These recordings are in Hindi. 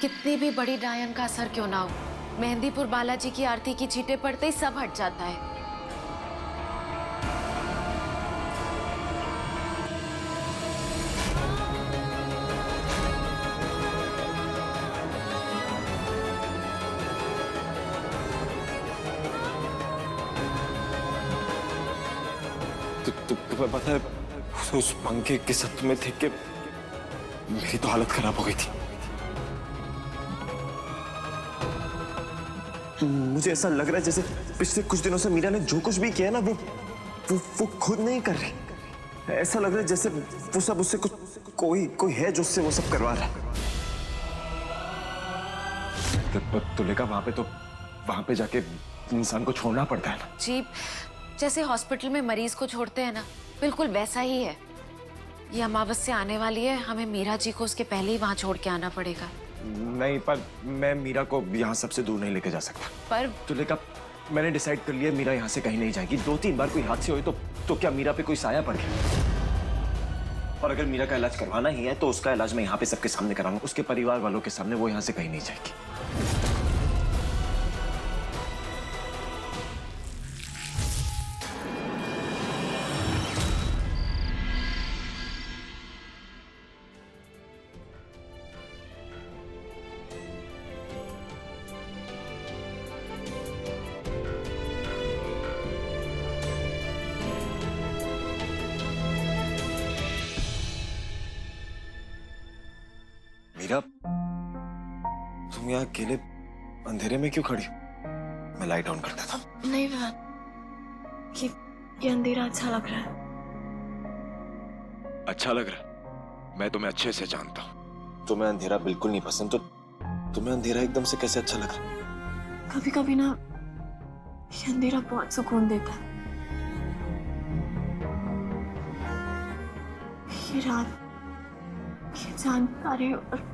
कितनी भी बड़ी डायन का असर क्यों ना हो, मेहंदीपुर बालाजी की आरती की छींटे पड़ते ही सब हट जाता है। तुम्हें पता है उस पंखे के सत्व में थे कि मेरी तो हालत खराब हो गई थी। मुझे ऐसा लग रहा है जैसे पिछले कुछ दिनों से मीरा ने जो कुछ भी किया ना वो खुद नहीं कर रही। ऐसा लग रहा है जैसे वो सब उससे कुछ कोई है जो उससे वो सब करवा रहा है। तुलिका वहां पे जाके इंसान को छोड़ना पड़ता है ना जी, जैसे हॉस्पिटल में मरीज को छोड़ते हैं ना, बिल्कुल वैसा ही है। ये अमावस्या आने वाली है, हमें मीरा जी को उसके पहले ही वहां छोड़ के आना पड़ेगा। नहीं, पर मैं मीरा को यहाँ सबसे दूर नहीं लेके जा सकता। पर तुलिका, मैंने डिसाइड कर लिया मीरा यहाँ से कहीं नहीं जाएगी। 2-3 बार कोई हादसे हुए तो क्या मीरा पे कोई साया पड़ गया? और अगर मीरा का इलाज करवाना ही है तो उसका इलाज मैं यहाँ पे सबके सामने कराऊंगा, उसके परिवार वालों के सामने। वो यहाँ से कहीं नहीं जाएगी। मीरा, तुम यहाँ अकेले अंधेरे में क्यों खड़ी हो? मैं लाइट ऑन करता था। नहीं विवान, ये अंधेरा अच्छा लग रहा है। अच्छा लग रहा है? मैं तुम्हें अच्छे से जानता हूँ। तुम्हें अंधेरा बिल्कुल नहीं पसंद, तो तुम्हें अंधेरा एकदम से कैसे अच्छा लग रहा है? कभी कभी ना ये अंधेरा बहुत सुकून देता है। ये रात, ये चांद तारे और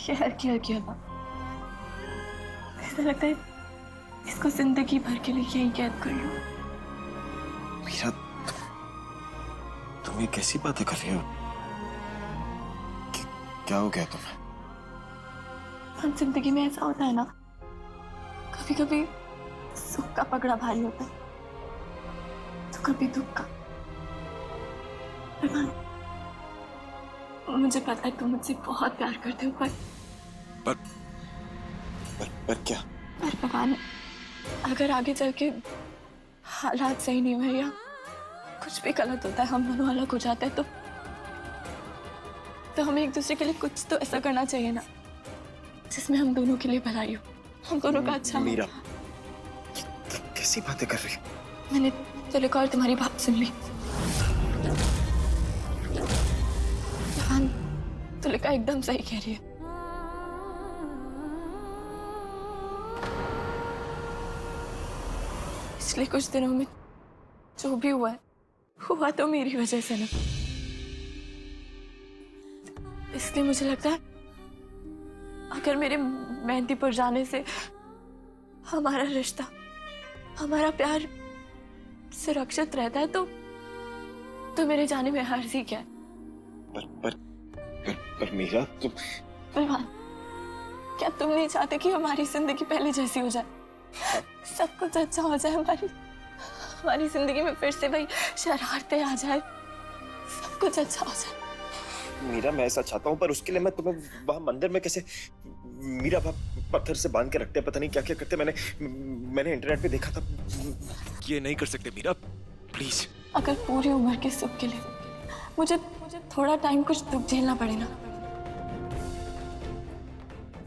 ये हल्की हल्की हवा, ऐसा लगता है इसको जिंदगी भर के लिए यही कैद कर लूं। मीरा, तुम ये कैसी बातें कर रही हो? क्या हो गया तुम्हें? हम जिंदगी में ऐसा होता है ना, कभी कभी सुख का पकड़ा भारी होता है तो कभी दुख का। अरमान, मुझे पता है तुम मुझसे बहुत प्यार करते हो, पर क्या? पर भगवान, अगर आगे चल के हालात सही नहीं हुए या कुछ भी गलत होता है, हम दोनों अलग हो जाते हैं, तो हमें एक दूसरे के लिए कुछ तो ऐसा करना चाहिए ना जिसमें हम दोनों के लिए भलाई हो, हम दोनों का अच्छा हो। मीरा, कैसी बातें कर रही हो? मैंने तुलिका और तुम्हारी बात सुन ली। जहान, तुलिका एकदम सही कह रही है। पिछले कुछ दिनों में जो भी हुआ है, हुआ तो मेरी वजह से ना। इसलिए मुझे लगता है अगर मेरे मेहंदीपुर जाने से हमारा रिश्ता, हमारा प्यार सुरक्षित रहता है तो मेरे जाने में हर्ज ही क्या है? पर मीरा, तुम... विवान, क्या तुम नहीं चाहते कि हमारी जिंदगी पहले जैसी हो जाए, सब कुछ अच्छा हो जाए, हमारी जिंदगी में फिर से वही शरारतें आ जाए, सब कुछ अच्छा हो जाए? मीरा, मैं ऐसा चाहता हूँ, पर उसके लिए मैं तुम्हें वहां मंदिर में कैसे... मीरा, वहां पत्थर से बांध के रखते हैं, पता नहीं क्या क्या करते। मैंने इंटरनेट पे देखा था। ये नहीं कर सकते मीरा, प्लीज। अगर पूरी उम्र के सुख के लिए मुझे थोड़ा टाइम कुछ दुख झेलना पड़े ना,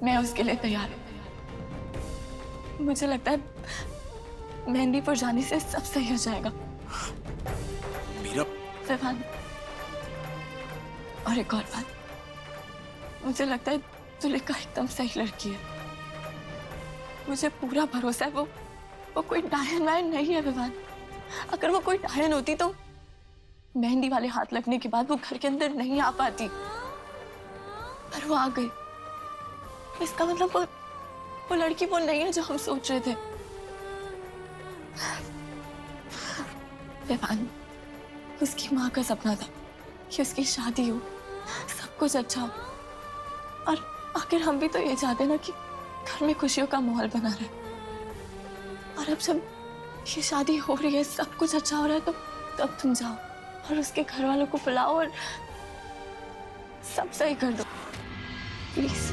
मैं उसके लिए तैयार हूं। मुझे लगता है मेहंदीपुर जाने से सब सही हो जाएगा। मीरा, विवान, और एक और बात, मुझे लगता है तुलिका एकदम सही लड़की है। मुझे पूरा भरोसा है वो कोई डायन वायन नहीं है विवान। अगर वो कोई डायन होती तो मेहंदी वाले हाथ लगने के बाद वो घर के अंदर नहीं आ पाती, पर वो आ गई। इसका मतलब वो लड़की वो नहीं है जो हम सोच रहे थे। विवान, उसकी माँ का सपना था कि उसकी शादी हो, सब कुछ अच्छा हो, और आखिर हम भी तो ये चाहते ना कि घर में खुशियों का माहौल बना रहे। और अब जब ये शादी हो रही है, सब कुछ अच्छा हो रहा है, तो तब तुम जाओ और उसके घर वालों को बुलाओ और सब सही कर दो प्लीज।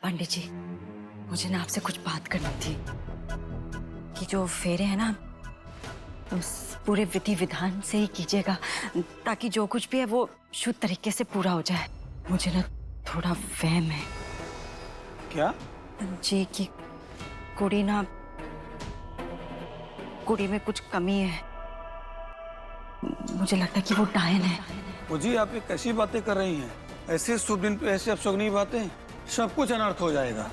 पंडित जी, मुझे ना आपसे कुछ बात करनी थी कि जो फेरे हैं ना, उस पूरे विधि विधान से ही कीजिएगा, ताकि जो कुछ भी है वो शुद्ध तरीके से पूरा हो जाए। मुझे ना थोड़ा वहम है। क्या? जी कि कुड़ी में कुछ कमी है। मुझे लगता है कि वो डायन है। जी, आप ये कैसी बातें कर रही हैं? ऐसे शुभ दिन पे ऐसे अपशगुनी बातें, सब कुछ अनर्थ हो जाएगा।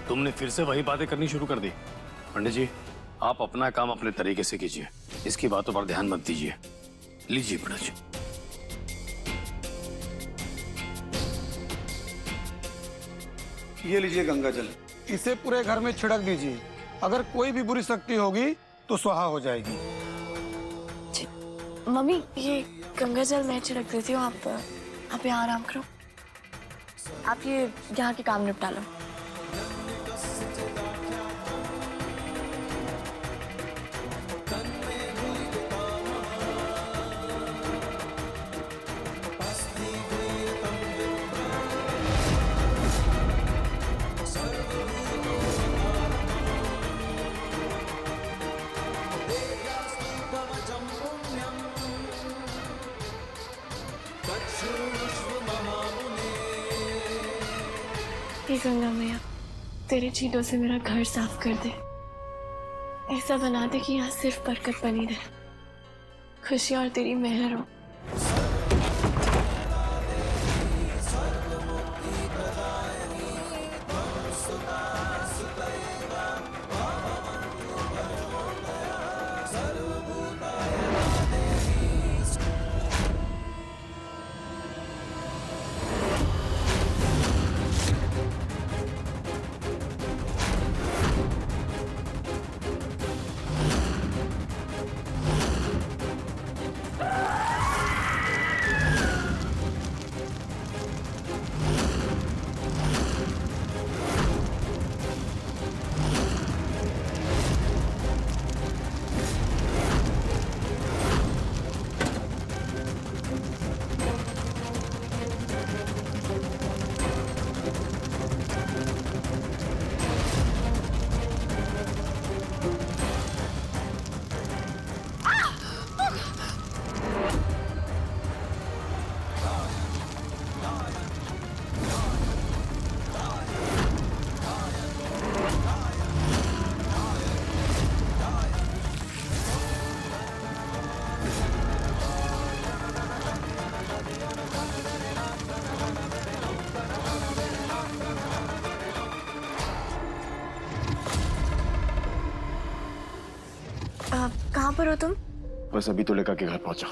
तुमने फिर से वही बातें करनी शुरू कर दी। पंडित जी, आप अपना काम अपने तरीके से कीजिए, इसकी बातों पर ध्यान मत दीजिए। लीजिए पंडित जी। ये लीजिए गंगा जल, इसे पूरे घर में छिड़क दीजिए। अगर कोई भी बुरी शक्ति होगी तो स्वाहा हो जाएगी। मम्मी, ये गंगा जल मैं छिड़क देती हूँ, आप यहाँ आराम करो। आप ये यहाँ के काम निपटा लो। हे गंगा मैया, तेरे छींटों से मेरा घर साफ कर दे। ऐसा बना दे कि यहाँ सिर्फ बरकत बनी रहे, खुशियाँ और तेरी मेहर हो। कहाँ पर हो तुम? बस अभी तुलिका के घर पहुंचा।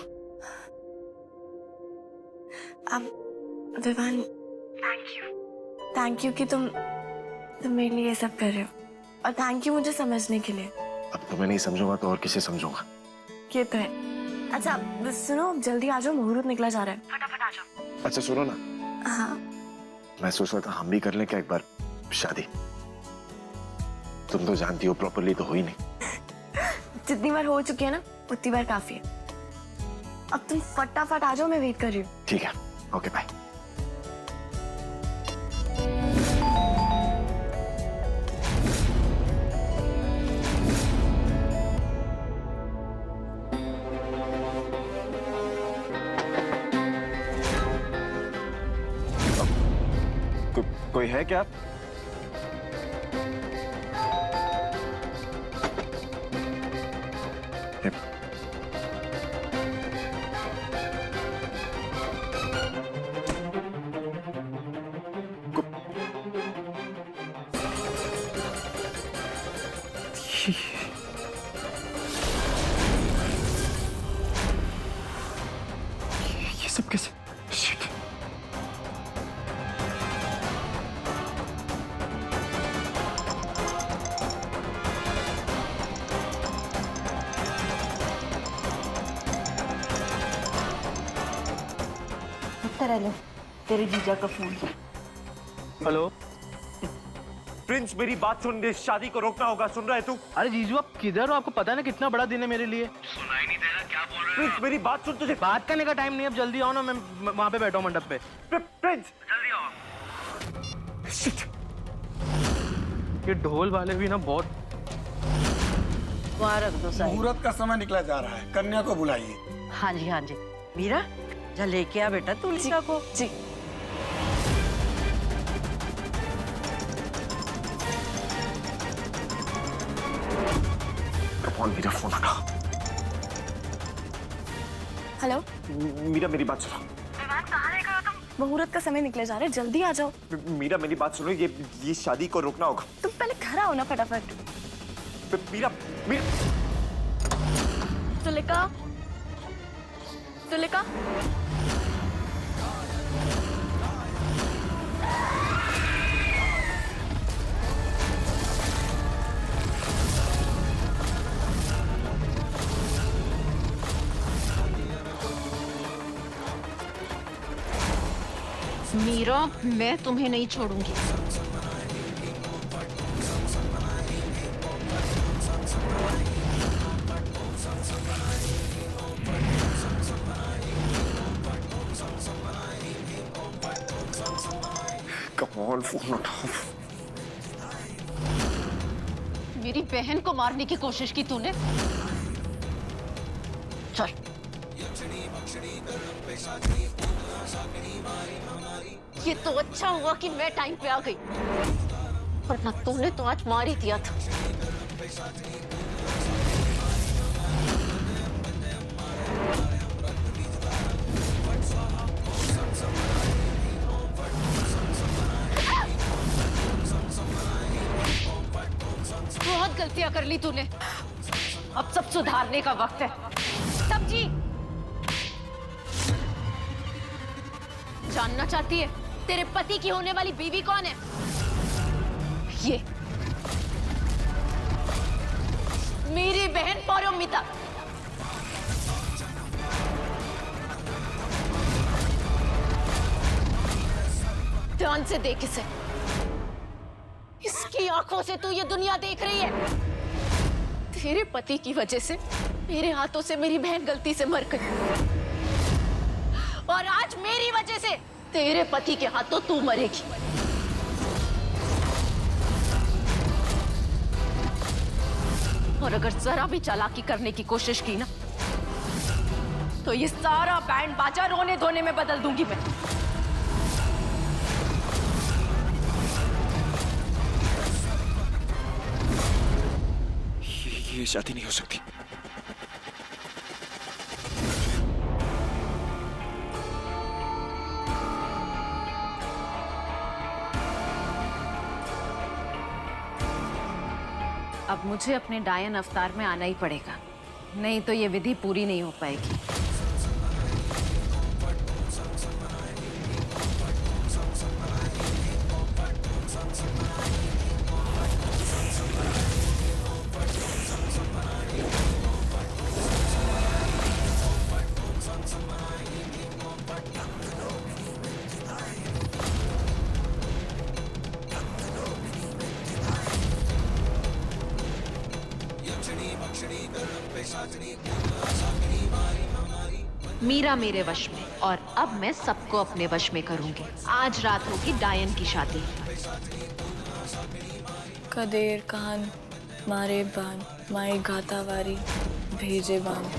अब विवान, थैंक यू कि तुम मेरे लिए ये सब कर रहे हो, और थैंक यू मुझे समझने के लिए। अब तो मैं नहीं समझूंगा तो और किसे समझूंगा? ये तो है। अच्छा सुनो, जल्दी आ जाओ, मुहूर्त निकला जा रहा है, फटाफट आ जाओ। अच्छा सुनो ना, हाँ मैं सोच रहा था हम भी कर लें क्या एक बार शादी। तुम तो जानती हो प्रॉपरली तो हुई नहीं। जितनी बार हो चुकी है ना, उतनी बार काफी है। अब तुम फटाफट आ जाओ, मैं वेट कर रही हूँ। ठीक है, ओके बाय। कोई है क्या? ये सब कैसे? Shit. तेरे जीजा का फोन। हेलो। प्रिंस मेरी बात सुन, शादी को रोकना होगा, सुन रहा है तू? अरे जीजू आप किधर हो? आपको पता है ना कितना बड़ा दिन है मेरे लिए। सुनाई नहीं दे रहा क्या बोल रहे हो? प्रिंस मेरी बात सुन, तुझे बात करने का टाइम नहीं, अब जल्दी आओ ना, मैं वहां पे बैठा हूँ मंडप पे। प्रिंस जल्दी आओ। Shit. ये ढोल वाले भी ना बहुत। वहाँ रख दो साइड। मुहूर्त का समय निकला जा रहा है, कन्या को बुलाइए। हाँ जी हाँ जी। मीरा जा लेके आ बेटा तुलसिका को। जी। कौन? मेरा फोन उठा। हेलो। मीरा मेरी बात सुनो। मुहूर्त का समय निकले जा रहे, जल्दी आ जाओ। मीरा मेरी बात सुनो, ये शादी को रोकना होगा। तुम पहले घर आओ ना फटाफट। मीरा मीरा तुलिका, तुलिका। मीरा, मैं तुम्हें नहीं छोड़ूंगी। कौन? फोन उठाओ। मेरी बहन को मारने की कोशिश की तूने। चल। ये तो अच्छा हुआ कि मैं टाइम पे आ गई, वरना तूने तो आज मार ही दिया था। बहुत गलतियां कर ली तूने, अब सब सुधारने का वक्त है। समझी? जानना चाहती है तेरे पति की होने वाली बीवी कौन है? ये मेरी बहन पौरोमिता। ध्यान से देख इसे, इसकी आंखों से तू ये दुनिया देख रही है। तेरे पति की वजह से मेरे हाथों से मेरी बहन गलती से मर गई, और आज मेरी वजह से तेरे पति के हाथों तू मरेगी। और अगर जरा भी चालाकी करने की कोशिश की ना, तो ये सारा बैंड बाजा रोने धोने में बदल दूंगी मैं। ये शादी नहीं हो सकती। अब मुझे अपने डायन अवतार में आना ही पड़ेगा, नहीं तो ये विधि पूरी नहीं हो पाएगी। मीरा मेरे वश में, और अब मैं सबको अपने वश में करूंगी। आज रात होगी डायन की शादी। कदेर कान मारे बान, माई गातावारी भेजे बान।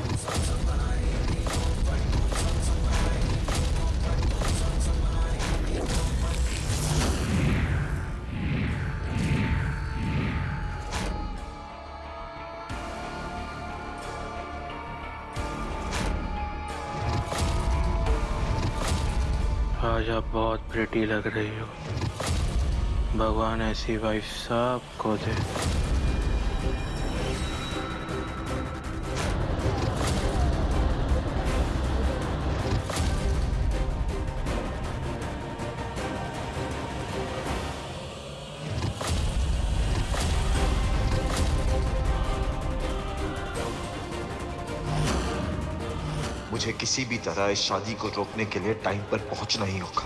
आज आप बहुत प्रिटी लग रही हो। भगवान ऐसी वाइफ सबको दे। मुझे किसी भी तरह इस शादी को रोकने के लिए टाइम पर पहुंचना ही होगा।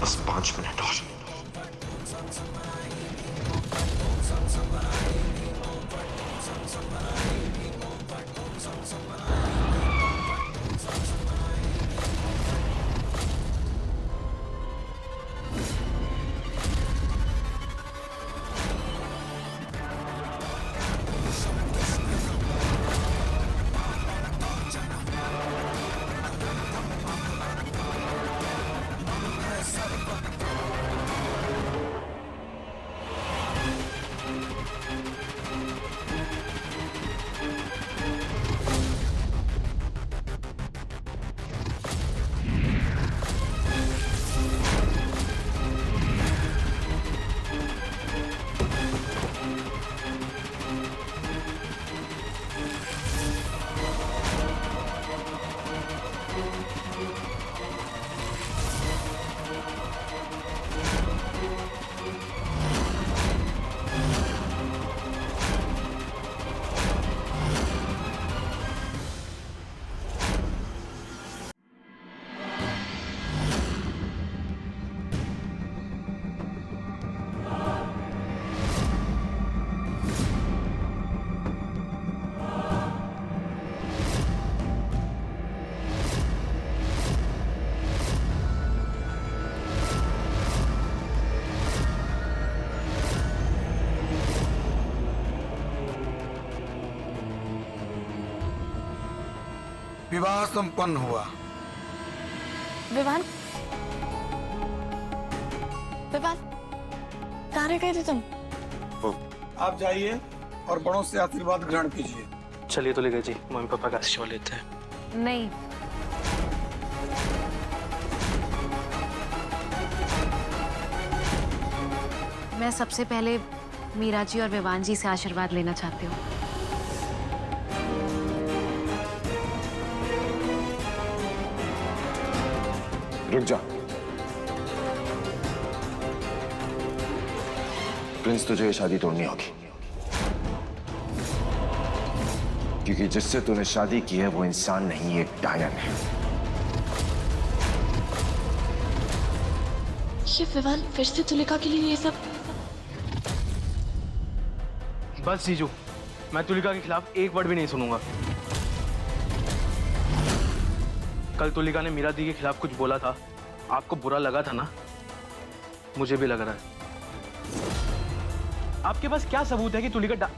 बस 5 मिनट और। विवाह संपन्न हुआ। विवान, विवान, कहाँ रह गए थे तुम? आप जाइए और बड़ों से आशीर्वाद ग्रहण कीजिए। चलिए तो ले गए जी, मम्मी पापा का आशीर्वाद लेते हैं। नहीं, मैं सबसे पहले मीरा जी और विवान जी से आशीर्वाद लेना चाहती हूँ। रुक जा। प्रिंस, तुझे ये शादी तोड़नी होगी, क्योंकि जिससे तूने शादी की है वो इंसान नहीं, एक डायन है। ये विवान फिर से तुलिका के लिए ये सब? बस जीजू, मैं तुलिका के खिलाफ एक वर्ड भी नहीं सुनूंगा। कल तुलिका ने मीरा दी के खिलाफ कुछ बोला था, आपको बुरा लगा था ना? मुझे भी लग रहा है। आपके पास क्या सबूत है कि तुलिका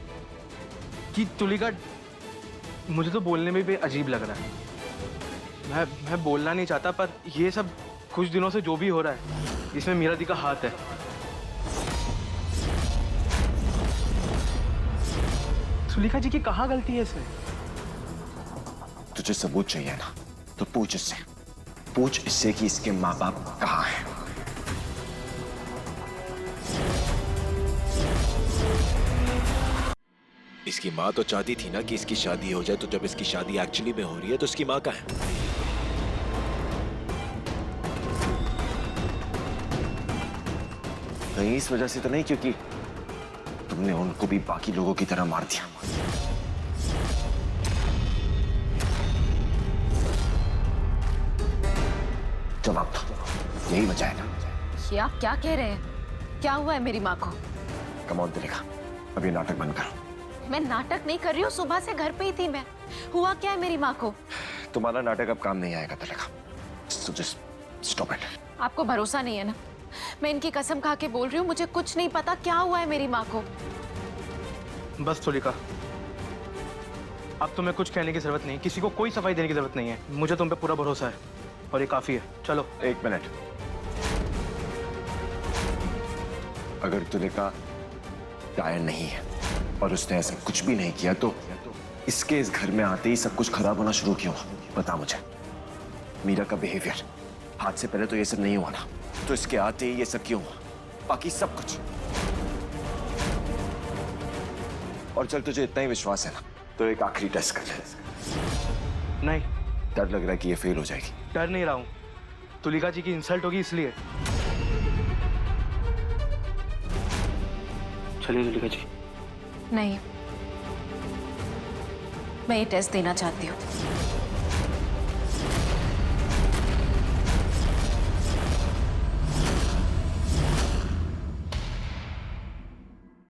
मुझे तो बोलने में भी अजीब लग रहा है। मैं बोलना नहीं चाहता, पर ये सब कुछ दिनों से जो भी हो रहा है, इसमें मीरा दी का हाथ है। तुलिका जी की कहाँ गलती है इसमें? तुझे सबूत चाहिए ना, तो पूछ इससे, पूछ इससे कि इसके माँ बाप कहाँ हैं। इसकी माँ तो चाहती थी ना कि इसकी शादी हो जाए, तो जब इसकी शादी एक्चुअली में हो रही है तो इसकी माँ कहाँ है? कहीं इस वजह से तो नहीं क्योंकि तुमने उनको भी बाकी लोगों की तरह मार दिया। जवाब दो, यही वजह है ना? ये आप क्या कह रहे हैं? क्या हुआ है मेरी माँ को? कम ऑन तुलिका, अब ये नाटक बंद करो। मैं नाटक नहीं कर रही हूँ, सुबह से घर पे ही थी मैं। हुआ क्या है मेरी माँ को? तुम्हारा नाटक अब काम नहीं आएगा Tulika, so just stop it। आपको भरोसा नहीं है ना? मैं इनकी कसम खा के बोल रही हूँ, मुझे कुछ नहीं पता क्या हुआ है मेरी माँ को। बस तुलिका, अब तुम्हें कुछ कहने की जरूरत नहीं, किसी को कोई सफाई देने की जरूरत नहीं है। मुझे तुम पे पूरा भरोसा है और ये काफी है। चलो। एक मिनट, अगर तुलिका डायन नहीं है और उसने ऐसा कुछ भी नहीं किया, तो इसके इस घर में आते ही सब कुछ खराब होना शुरू क्यों हुआ? बता मुझे। मीरा का बिहेवियर, हाथ से पहले तो ये सब नहीं हुआ ना, तो इसके आते ही ये सब क्यों हुआ? बाकी सब कुछ। और चल, तुझे इतना ही विश्वास है ना, तो एक आखिरी टेस्ट कर ले। नहीं, डर लग रहा है कि ये फेल हो जाएगी। डर नहीं रहा हूँ, तुलिका जी की इंसल्ट होगी इसलिए। चलिए तुलिका जी। नहीं, मैं ये टेस्ट देना चाहती हूँ।